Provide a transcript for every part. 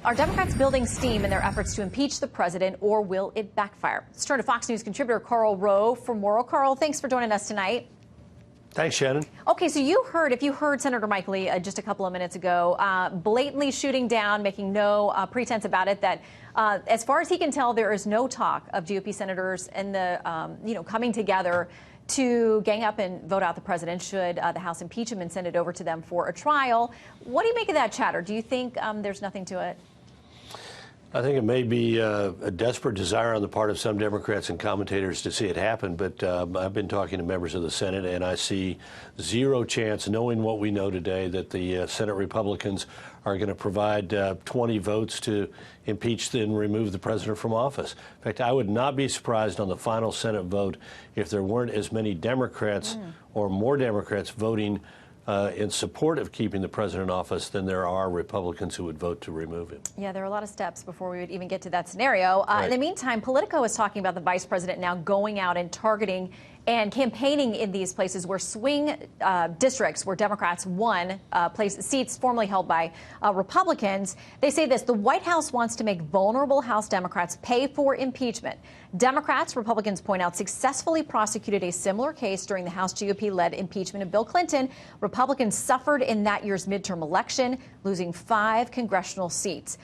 Are Democrats building steam in their efforts to impeach the president, or will it backfire? Let's turn to Fox News contributor Karl Rove for more. Karl, thanks for joining us tonight. Thanks, Shannon. Okay, so if you heard Senator Mike Lee just a couple of minutes ago, blatantly shooting down, making no pretense about it, that as far as he can tell, there is no talk of GOP senators in the, coming together to gang up and vote out the president should the House impeach him and send it over to them for a trial. What do you make of that chatter? Do you think there's nothing to it? I think it may be a desperate desire on the part of some Democrats and commentators to see it happen, but I've been talking to members of the Senate, and I see zero chance, knowing what we know today, that the Senate Republicans are going to provide 20 votes to impeach and remove the president from office. In fact, I would not be surprised on the final Senate vote if there weren't as many Democrats or more Democrats voting in support of keeping the president in office than there are Republicans who would vote to remove him. Yeah, there are a lot of steps before we would even get to that scenario. Right. In the meantime, Politico is talking about the vice president now going out and targeting and campaigning in these places where swing districts where Democrats won seats formerly held by Republicans. They say this: the White House wants to make vulnerable House Democrats pay for impeachment. Democrats, Republicans point out, successfully prosecuted a similar case during the House GOP-led impeachment of Bill Clinton. Republicans suffered in that year's midterm election, losing 5 congressional seats.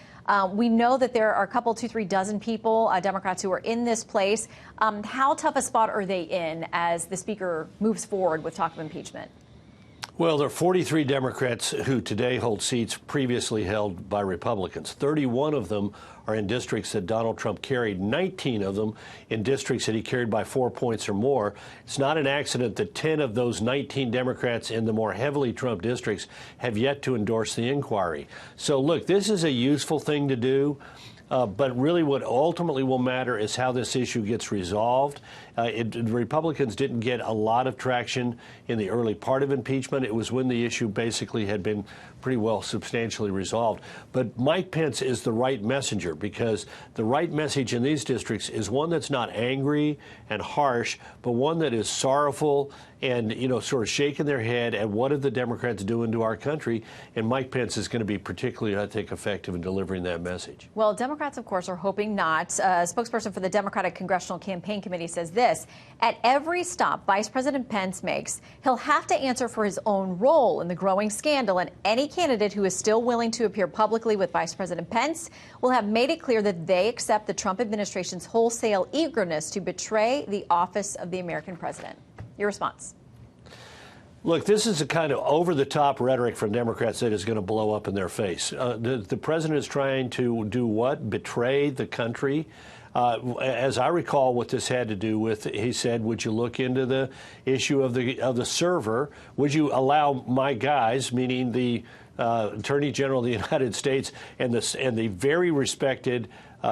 We know that there are a couple, 2-3 dozen people, Democrats, who are in this place. How tough a spot are they in as the speaker moves forward with talk of impeachment? Well, there are 43 Democrats who today hold seats previously held by Republicans. 31 of them are in districts that Donald Trump carried, 19 of them in districts that he carried by 4 points or more. It's not an accident that 10 of those 19 Democrats in the more heavily Trump districts have yet to endorse the inquiry. So, look, this is a useful thing to do. But really what ultimately will matter is how this issue gets resolved. The Republicans didn't get a lot of traction in the early part of impeachment. It was when the issue basically had been pretty well substantially resolved. But Mike Pence is the right messenger, because the right message in these districts is one that's not angry and harsh, but one that is sorrowful and, sort of shaking their head at what are the Democrats doing to our country. And Mike Pence is going to be particularly, I think, effective in delivering that message. Well, Democrats, of course, are hoping not. A spokesperson for the Democratic Congressional Campaign Committee says this: at every stop Vice President Pence makes, he'll have to answer for his own role in the growing scandal, and any candidate who is still willing to appear publicly with Vice President Pence will have made it clear that they accept the Trump administration's wholesale eagerness to betray the office of the American president. Your response? Look, this is a kind of over-the-top rhetoric from Democrats that is going to blow up in their face. The president is trying to do what? Betray the country. As I recall what this had to do with, he said, would you look into the issue of the server? Would you allow my guys, meaning the Attorney General of the United States and the very respected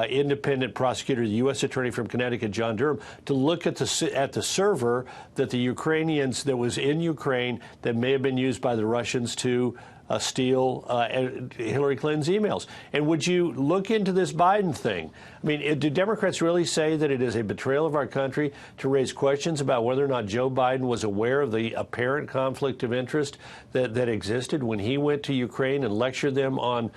independent prosecutor, the U.S. Attorney from Connecticut, John Durham, to look at the server that the Ukrainians that was in Ukraine that may have been used by the Russians to steal Hillary Clinton's emails? And would you look into this Biden thing? I mean, do Democrats really say that it is a betrayal of our country to raise questions about whether or not Joe Biden was aware of the apparent conflict of interest that existed when he went to Ukraine and lectured them on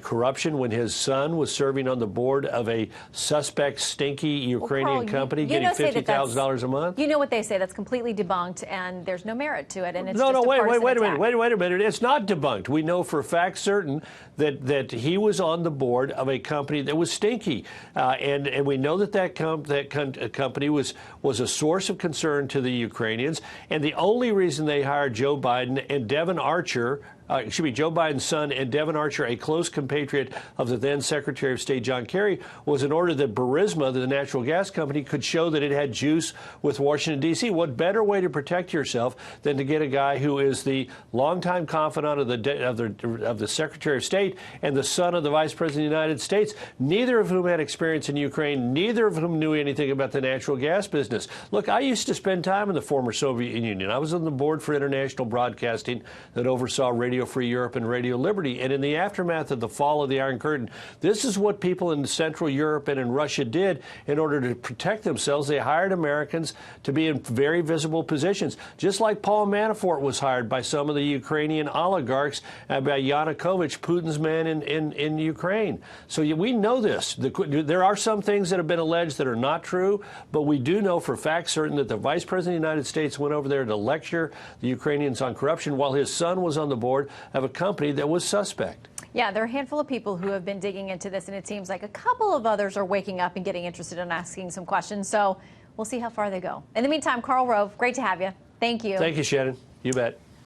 corruption when his son was serving on the board of a suspect, stinky Ukrainian company getting $50,000 a month? You know what they say. That's completely debunked, and there's no merit to it. And it's wait a minute. It's not debunked. We know for a fact certain that he was on the board of a company that was stinky, and we know that company was a source of concern to the Ukrainians. And the only reason they hired Joe Biden and Devon Archer, Joe Biden's son and Devon Archer, a close compatriot of the then Secretary of State John Kerry, was in order that Burisma, the natural gas company, could show that it had juice with Washington, D.C. What better way to protect yourself than to get a guy who is the longtime confidant of the Secretary of State and the son of the Vice President of the United States, neither of whom had experience in Ukraine, neither of whom knew anything about the natural gas business. Look, I used to spend time in the former Soviet Union. I was on the board for international broadcasting that oversaw radio Radio Free Europe and Radio Liberty. And in the aftermath of the fall of the Iron Curtain, this is what people in Central Europe and in Russia did in order to protect themselves. They hired Americans to be in very visible positions, just like Paul Manafort was hired by some of the Ukrainian oligarchs, by Yanukovych, Putin's man in Ukraine. So we know this. There are some things that have been alleged that are not true, but we do know for a fact certain that the Vice President of the United States went over there to lecture the Ukrainians on corruption while his son was on the board of a company that was suspect. Yeah, there are a handful of people who have been digging into this, and it seems like a couple of others are waking up and getting interested in asking some questions. So we'll see how far they go. In the meantime, Karl Rove, great to have you. Thank you. Thank you, Shannon. You bet.